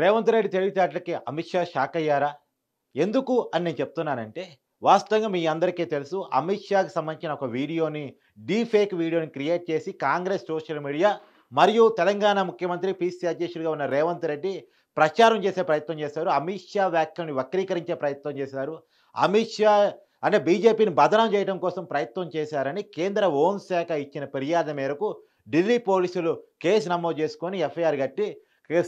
Revanth Reddy తెలివితేటలకి Amit Shah shock అయ్యారా? ఎందుకు అని నేను చెప్తున్నానంటే, వాస్తవంగా మీ అందరికీ తెలుసు. అమిత్ షాకి సంబంధించిన ఒక వీడియోని డీఫేక్ వీడియోని క్రియేట్ చేసి కాంగ్రెస్ సోషల్ మీడియా మరియు తెలంగాణ ముఖ్యమంత్రి పీసీసీ అధ్యక్షుడిగా ఉన్న రేవంత్ రెడ్డి ప్రచారం చేసే ప్రయత్నం చేశారు. అమిత్ షా వ్యాఖ్యలను వక్రీకరించే ప్రయత్నం చేశారు. అమిత్ షా అంటే బీజేపీని బదనాం చేయడం కోసం ప్రయత్నం చేశారని కేంద్ర హోంశాఖ ఇచ్చిన ఫిర్యాదు మేరకు ఢిల్లీ పోలీసులు కేసు నమోదు చేసుకొని ఎఫ్ఐఆర్ కట్టి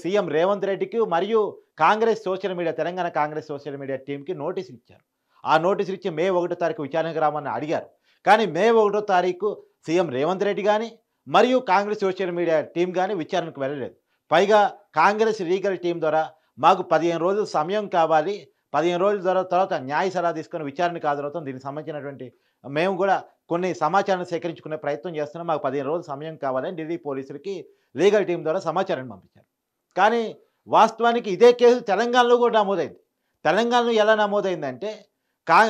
సీఎం రేవంత్ రెడ్డికి మరియు Congress social media Telangana Congress social media టీమ్‌కి నోటీసులు ఇచ్చారు. ఆ నోటీసులు ఇచ్చి మే 1 తారీఖు విచారణకు రామని అడిగారు. కానీ మే 1 తారీఖు సీఎం రేవంత్ రెడ్డి గాని, మరియు కాంగ్రెస్ సోషల్ మీడియా టీమ్ గాని విచారణకు వెళ్ళలేదు. పైగా కాంగ్రెస్ లీగల్ టీమ్ ద్వారా మాకు 15 రోజులు సమయం కావాలి. 15 రోజుల తర్వాత న్యాయ సలహా తీసుకొని విచారణకు హాజరవుతాం. దీనికి సంబంధించినటువంటి మేము కూడా కొన్ని సమాచారాన్ని సేకరించుకునే ప్రయత్నం చేస్తున్నాం. మాకు 15 రోజులు సమయం కావాలని ఢిల్లీ పోలీసులకి లీగల్ టీమ్ ద్వారా సమాచారాన్ని పంపించారు. కానీ వాస్తవానికి ఇదే కేసు తెలంగాణలో కూడా నమోదైంది. తెలంగాణలో ఎలా నమోదైందంటే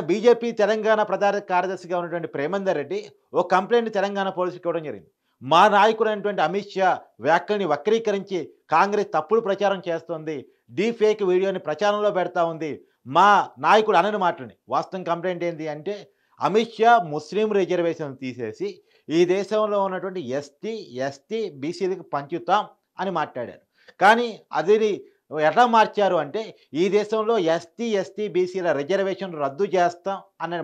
బీజేపీ తెలంగాణ ప్రధాన కార్యదర్శిగా ఉన్నటువంటి ప్రేమేందర్ రెడ్డి ఒక కంప్లెయింట్ తెలంగాణ పోలీసులకు ఇవ్వడం జరిగింది. మా నాయకుడైనటువంటి అమిత్ షా వ్యాఖ్యల్ని వక్రీకరించి కాంగ్రెస్ తప్పుడు ప్రచారం చేస్తోంది. డీఫేక్ వీడియోని ప్రచారంలో పెడతా ఉంది. మా నాయకుడు అనని మాటలని. వాస్తవం కంప్లెయింట్ ఏంటి అంటే అమిత్ షా ముస్లిం రిజర్వేషన్ తీసేసి ఈ దేశంలో ఉన్నటువంటి ఎస్టీ, ఎస్టీ, బీసీలకు పంచుతాం అని మాట్లాడారు. కానీ అది ఎట్లా మార్చారు అంటే ఈ దేశంలో ఎస్టీ, ఎస్టీ, బీసీల రిజర్వేషన్ రద్దు చేస్తాం అని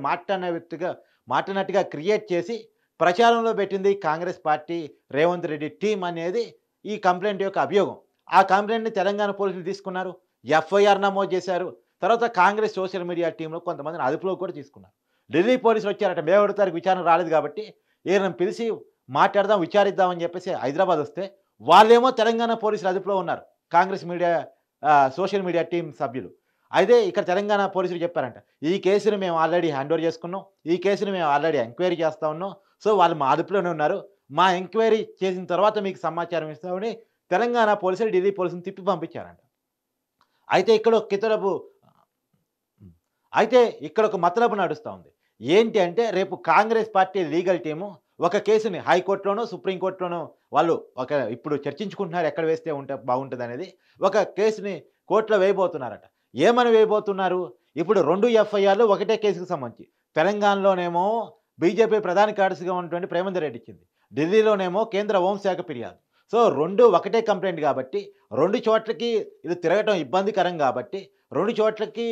మాట్లాడినట్టుగా క్రియేట్ చేసి ప్రచారంలో పెట్టింది కాంగ్రెస్ పార్టీ రేవంత్ రెడ్డి టీమ్ అనేది ఈ కంప్లెయింట్ యొక్క అభియోగం. ఆ కంప్లెయింట్‌ని తెలంగాణ పోలీసులు తీసుకున్నారు. ఎఫ్ఐఆర్ నమోదు చేశారు. తర్వాత కాంగ్రెస్ సోషల్ మీడియా టీమ్‌లో కొంతమందిని అదుపులోకి కూడా తీసుకున్నారు. ఢిల్లీ పోలీసులు వచ్చారట. మే 1 తారీఖు విచారణకు రాలేదు కాబట్టి ఈయనను పిలిచి మాట్లాడదాం, విచారిద్దాం అని చెప్పేసి హైదరాబాద్ వస్తే వాళ్ళేమో తెలంగాణ పోలీసులు అదుపులో ఉన్నారు. Congress media social media team సభ్యులు. అయితే ఇక్కడ తెలంగాణ పోలీసులు చెప్పారంట. ఈ కేసుని మేము ఆల్రెడీ హ్యాండ్ ఓవర్ చేసుకున్నాం. ఈ కేసుని మేము ఆల్రెడీ ఎంక్వైరీ చేస్తా ఉన్నాం. సో వాళ్ళు మా అదుపులోనే ఉన్నారు. మా ఎంక్వైరీ చేసిన తర్వాత మీకు సమాచారం ఇస్తామని తెలంగాణ పోలీసులు ఢిల్లీ పోలీసుని తిప్పి పంపించారంట. అయితే ఇక్కడ ఒక మతలబు నడుస్తా ఉంది. ఏంటి అంటే రేపు కాంగ్రెస్ పార్టీ లీగల్ టీము ఒక కేసుని హైకోర్టులోనో, సుప్రీంకోర్టులోనో వాళ్ళు ఇప్పుడు చర్చించుకుంటున్నారు ఎక్కడ వేస్తే బాగుంటదనేది. ఒక కేసుని కోర్టులో వేయబోతున్నారట. ఏమని వేయబోతున్నారు? ఇప్పుడు 2 ఎఫ్ఐఆర్‌లు ఒకటే కేసుకు సంబంధించి. తెలంగాణలోనేమో బీజేపీ ప్రధాన కార్యదర్శిగా ఉన్నటువంటి ప్రేమేందర్ రెడ్డి ఇచ్చింది. ఢిల్లీలోనేమో కేంద్ర హోంశాఖ ఫిర్యాదు. సో 2 ఒకటే కంప్లెయింట్ కాబట్టి 2 చోట్లకి ఇది తిరగటం ఇబ్బందికరం కాబట్టి 2 చోట్లకి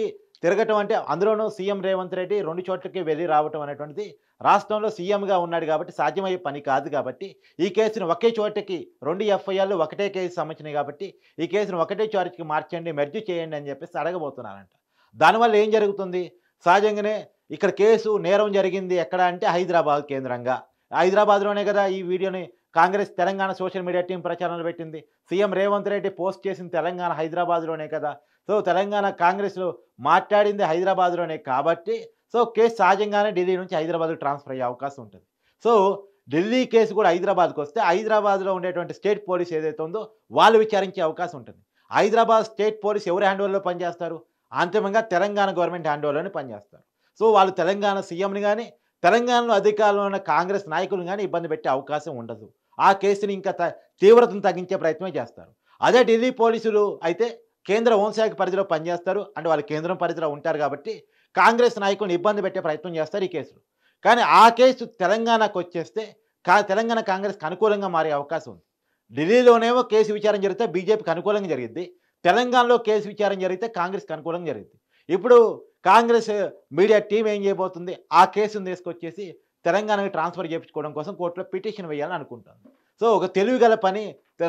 తిరగటం అంటే అందులోనూ సీఎం రేవంత్ రెడ్డి 2 చోట్లకి వెళ్లి రావటం అనేటువంటిది రాష్ట్రంలో సీఎంగా ఉన్నాడు కాబట్టి సాధ్యమయ్యే పని కాదు కాబట్టి ఈ కేసును ఒకే చోటకి 2 ఎఫ్ఐఆర్‌లు ఒకటే కేసు సంబంధించినవి కాబట్టి ఈ కేసును ఒకటే చోటకి మార్చండి, మెర్జ్ చేయండి అని చెప్పేసి అడగబోతున్నారంట. దానివల్ల ఏం జరుగుతుంది? సహజంగానే ఇక్కడ కేసు నేరం జరిగింది ఎక్కడ అంటే హైదరాబాద్ కేంద్రంగా. హైదరాబాద్‌లోనే కదా ఈ వీడియోని Congress Telangana social media team ప్రచారంలో పెట్టింది. సీఎం రేవంత్ రెడ్డి పోస్ట్ చేసింది తెలంగాణ హైదరాబాద్‌లోనే కదా. సో తెలంగాణ కాంగ్రెస్‌లో మాట్లాడింది హైదరాబాద్‌లోనే కాబట్టి సో కేసు సహజంగానే ఢిల్లీ నుంచి హైదరాబాద్‌కి ట్రాన్స్‌ఫర్ అయ్యే అవకాశం ఉంటుంది. సో ఢిల్లీ కేసు కూడా హైదరాబాద్‌కొస్తే హైదరాబాద్‌లో ఉండేటువంటి స్టేట్ పోలీస్ ఏదైతే ఉందో వాళ్ళు విచారించే అవకాశం ఉంటుంది. హైదరాబాద్ స్టేట్ పోలీస్ ఎవరి హ్యాండ్ ఓవర్‌లో పనిచేస్తారు? అంతిమంగా తెలంగాణ గవర్నమెంట్ హ్యాండ్ ఓవర్‌లోనే పనిచేస్తారు. సో వాళ్ళు తెలంగాణ సీఎంని గాని, తెలంగాణలో అధికారంలో ఉన్న కాంగ్రెస్ నాయకులను గాని ఇబ్బంది పెట్టే అవకాశం ఉండదు. ఆ కేసుని ఇంకా తీవ్రతను తగ్గించే ప్రయత్నమే చేస్తారు. అదే ఢిల్లీ పోలీసులు అయితే కేంద్ర హోంశాఖ పరిధిలో పనిచేస్తారు. అంటే వాళ్ళు కేంద్రం పరిధిలో ఉంటారు కాబట్టి కాంగ్రెస్ నాయకులను ఇబ్బంది పెట్టే ప్రయత్నం చేస్తారు ఈ కేసులో. కానీ ఆ కేసు తెలంగాణకొచ్చేస్తే తెలంగాణ కాంగ్రెస్‌కి అనుకూలంగా మారే అవకాశం ఉంది. ఢిల్లీలోనేమో కేసు విచారణ జరిగితే బీజేపీకి అనుకూలంగా జరిగిద్ది. తెలంగాణలో కేసు విచారణ జరిగితే కాంగ్రెస్‌కి అనుకూలంగా జరిగిద్ది. ఇప్పుడు కాంగ్రెస్ మీడియా టీమ్ ఏం చేయబోతుంది? ఆ కేసును తీసుకొచ్చేసి తెలంగాణకి ట్రాన్స్‌ఫర్ చేపించుకోవడం కోసం కోర్టులో పిటిషన్ వేయాలని అనుకుంటుంది. సో ఒక తెలివిగల పని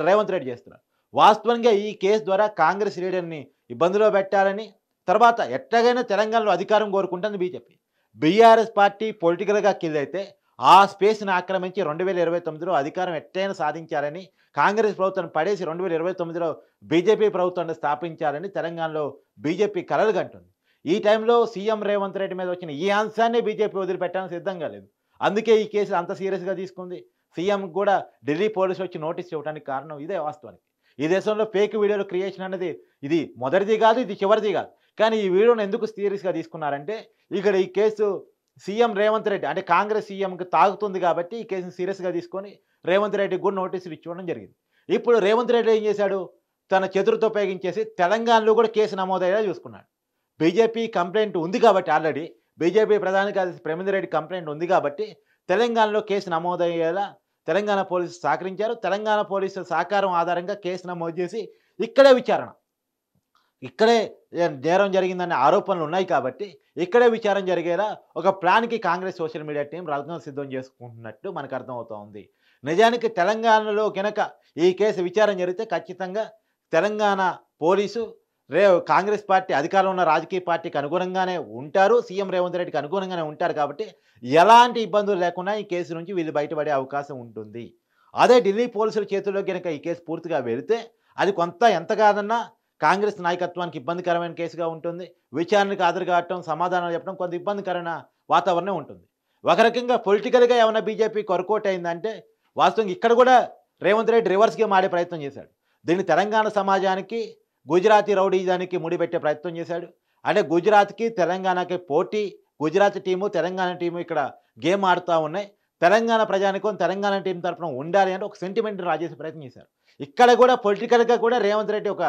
రేవంత్ రెడ్డి చేస్తున్నారు. వాస్తవంగా ఈ కేసు ద్వారా కాంగ్రెస్ లీడర్‌ని ఇబ్బందిలో పెట్టాలని, తర్వాత ఎట్లాగైనా తెలంగాణలో అధికారం కోరుకుంటుంది బీజేపీ. బీఆర్ఎస్ పార్టీ పొలిటికల్‌గా కిల్ అయితే ఆ స్పేస్‌ని ఆక్రమించి 2029లో అధికారం ఎట్టైనా సాధించాలని, కాంగ్రెస్ ప్రభుత్వాన్ని పడేసి 2029లో బీజేపీ ప్రభుత్వాన్ని స్థాపించాలని తెలంగాణలో బీజేపీ కలలు కంటుంది. ఈ టైంలో సీఎం రేవంత్ రెడ్డి మీద వచ్చిన ఈ అంశాన్ని బీజేపీ వదిలిపెట్టడానికి సిద్ధంగా లేదు. అందుకే ఈ కేసుని అంత సీరియస్‌గా తీసుకుంది. సీఎంకి కూడా ఢిల్లీ పోలీసులు వచ్చి నోటీస్ ఇవ్వడానికి కారణం ఇదే వాస్తవానికి. ఈ దేశంలో ఫేక్ వీడియోల క్రియేషన్ అనేది ఇది మొదటిది కాదు, ఇది చివరిది కాదు. కానీ ఈ వీడియోని ఎందుకు సీరియస్‌గా తీసుకున్నారంటే ఇక్కడ ఈ కేసు సీఎం రేవంత్ రెడ్డి అంటే కాంగ్రెస్ సీఎంకి తాగుతుంది కాబట్టి ఈ కేసుని సీరియస్‌గా తీసుకొని రేవంత్ రెడ్డికి కూడా నోటీసులు ఇవ్వడం జరిగింది. ఇప్పుడు రేవంత్ రెడ్డి ఏం చేశాడు? తన చేతులతో ఉపయోగించేసి తెలంగాణలో కూడా కేసు నమోదయ్యేలా చూసుకున్నాడు. బీజేపీ కంప్లెయింట్ ఉంది కాబట్టి ఆల్రెడీ బీజేపీ ప్రధాన కార్యదర్శి ప్రమేందర్ రెడ్డి కంప్లెయింట్ ఉంది కాబట్టి తెలంగాణలో కేసు నమోదయ్యేలా తెలంగాణ పోలీసులు సహకరించారు. తెలంగాణ పోలీసుల సహకారం ఆధారంగా కేసు నమోదు చేసి ఇక్కడే విచారణ. ఇక్కడే నేరం జరిగిందనే ఆరోపణలు ఉన్నాయి కాబట్టి ఇక్కడే విచారణ జరిగేలా ఒక ప్లాన్‌కి కాంగ్రెస్ సోషల్ మీడియా టీమ్ రంగం సిద్ధం చేసుకుంటున్నట్టు మనకు అర్థమవుతా ఉంది. నిజానికి తెలంగాణలో గనక ఈ కేసు విచారణ జరిగితే ఖచ్చితంగా తెలంగాణ పోలీసు కాంగ్రెస్ పార్టీ అధికారంలో ఉన్న రాజకీయ పార్టీకి అనుగుణంగానే ఉంటారు. సీఎం రేవంత్ రెడ్డికి అనుగుణంగానే ఉంటారు కాబట్టి ఎలాంటి ఇబ్బందులు లేకుండా ఈ కేసు నుంచి వీళ్ళు బయటపడే అవకాశం ఉంటుంది. అదే ఢిల్లీ పోలీసుల చేతుల్లో గనక ఈ కేసు పూర్తిగా వెళితే అది కొంత ఎంత కాదన్నా కాంగ్రెస్ నాయకత్వానికి ఇబ్బందికరమైన కేసుగా ఉంటుంది. విచారణకు హాజరు కావటం, సమాధానాలు చెప్పడం కొంత ఇబ్బందికరమైన వాతావరణం ఉంటుంది. ఒక రకంగా పొలిటికల్‌గా ఏమన్నా బీజేపీకి వర్కౌట్ అయిందంటే వాస్తవంగా ఇక్కడ కూడా రేవంత్ రెడ్డి రివర్స్ గేమ్ ఆడే ప్రయత్నం చేశాడు. దీన్ని తెలంగాణ సమాజానికి, గుజరాతీ రౌడీజానికి ముడిపెట్టే ప్రయత్నం చేశాడు. అంటే గుజరాత్‌కి, తెలంగాణకి పోటీ. గుజరాత్ టీము, తెలంగాణ టీము ఇక్కడ గేమ్ ఆడుతా ఉన్నాయి. తెలంగాణ ప్రజానీకం తెలంగాణ టీం తరపున ఉండాలి అంటే ఒక సెంటిమెంట్‌ని రాజేసే ప్రయత్నం చేశారు. ఇక్కడ కూడా పొలిటికల్‌గా కూడా రేవంత్ రెడ్డి ఒక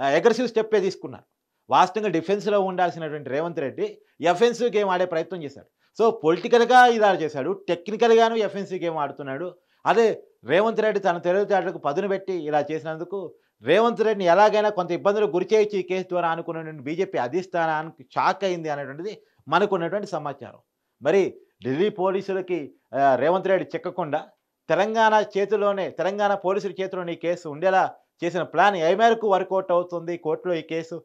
అగ్రెసివ్ స్టెప్పే తీసుకున్నారు. వాస్తవంగా డిఫెన్స్‌లో ఉండాల్సినటువంటి రేవంత్ రెడ్డి ఎఫెన్సివ్ గేమ్ ఆడే ప్రయత్నం చేశాడు. సో, పొలిటికల్‌గా ఇలా చేశాడు. టెక్నికల్‌గాను ఎఫెన్సివ్ గేమ్ ఆడుతున్నాడు. అదే రేవంత్ రెడ్డి తన తెలివితేటలకు పదును పెట్టి ఇలా చేసినందుకు రేవంత్ రెడ్డిని ఎలాగైనా కొంత ఇబ్బందులకు గురి చేయొచ్చు ఈ కేసు ద్వారా అనుకున్నటువంటి బీజేపీ అధిష్టానానికి షాక్ అయింది అనేటువంటిది మనకున్నటువంటి సమాచారం. మరి ఢిల్లీ పోలీసులకి రేవంత్ రెడ్డి చిక్కకుండా తెలంగాణ పోలీసుల చేతిలోనే ఈ కేసు ఉండేలా చేసిన ప్లాన్ ఏ మేరకు వర్కౌట్ అవుతుంది కోర్టులో ఈ కేసు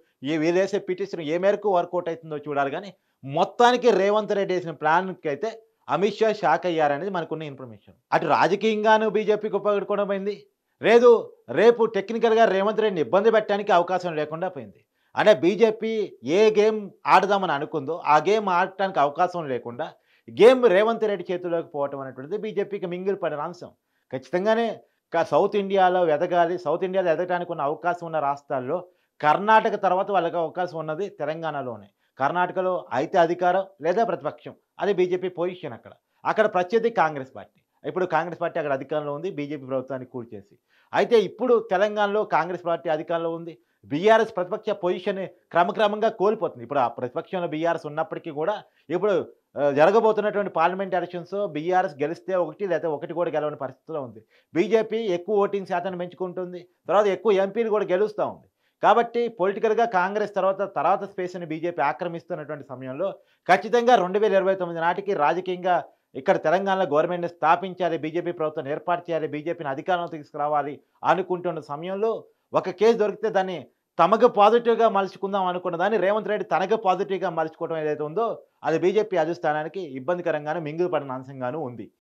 వీళ్ళేసే పిటిషన్ ఏ మేరకు వర్కౌట్ అవుతుందో చూడాలి. కానీ మొత్తానికి రేవంత్ రెడ్డి వేసిన ప్లాన్కి అయితే అమిత్ షా షాక్ అయ్యారనేది మనకున్న ఇన్ఫర్మేషన్. అటు రాజకీయంగాను బీజేపీకి ఉపయోగపడకుండా పోయింది. లేదు, రేపు టెక్నికల్‌గా రేవంత్ రెడ్డిని ఇబ్బంది పెట్టడానికి అవకాశం లేకుండా పోయింది. అంటే బీజేపీ ఏ గేమ్ ఆడదామని అనుకుందో ఆ గేమ్ ఆడటానికి అవకాశం లేకుండా గేమ్ రేవంత్ రెడ్డి చేతుల్లోకి పోవటం అనేటువంటిది బీజేపీకి మింగిలి పడిన అంశం. ఖచ్చితంగానే సౌత్ ఇండియాలో ఎదగాలి. సౌత్ ఇండియాలో ఎదగటానికి ఉన్న అవకాశం ఉన్న రాష్ట్రాల్లో కర్ణాటక తర్వాత వాళ్ళకి అవకాశం ఉన్నది తెలంగాణలోనే. కర్ణాటకలో అయితే అధికారం లేదా ప్రతిపక్షం. అది బీజేపీ పొజిషన్ అక్కడ. అక్కడ ప్రత్యర్థి కాంగ్రెస్ పార్టీ. ఇప్పుడు కాంగ్రెస్ పార్టీ అక్కడ అధికారంలో ఉంది. బీజేపీ ప్రభుత్వాన్ని కూల్చేసి. అయితే ఇప్పుడు తెలంగాణలో కాంగ్రెస్ పార్టీ అధికారంలో ఉంది. బీఆర్ఎస్ ప్రతిపక్ష పొజిషన్ క్రమక్రమంగా కోల్పోతుంది. ఇప్పుడు ఆ ప్రతిపక్షంలో బీఆర్ఎస్ ఉన్నప్పటికీ కూడా ఇప్పుడు జరగబోతున్నటువంటి పార్లమెంట్ ఎలక్షన్స్ బీఆర్ఎస్ గెలిస్తే ఒకటి లేదా ఒకటి కూడా గెలవని పరిస్థితిలో ఉంది. బీజేపీ ఎక్కువ ఓటింగ్ శాతాన్ని పెంచుకుంటుంది. తర్వాత ఎక్కువ ఎంపీలు కూడా గెలుస్తూ ఉంది. కాబట్టి పొలిటికల్‌గా కాంగ్రెస్ తర్వాత స్పేస్‌ని బీజేపీ ఆక్రమిస్తున్నటువంటి సమయంలో ఖచ్చితంగా 2029 నాటికి రాజకీయంగా ఇక్కడ తెలంగాణలో గవర్నమెంట్‌ని స్థాపించాలి, బీజేపీ ప్రభుత్వాన్ని ఏర్పాటు చేయాలి, బీజేపీని అధికారంలోకి తీసుకురావాలి అనుకుంటున్న సమయంలో ఒక కేసు దొరికితే దాన్ని తమకు పాజిటివ్‌గా మలుచుకుందాం అనుకున్న దాన్ని రేవంత్ రెడ్డి తనకు పాజిటివ్‌గా మలుచుకోవడం ఏదైతే ఉందో అది బీజేపీ అధిష్టానానికి ఇబ్బందికరంగాను మింగుడు పడిన అంశంగాను ఉంది.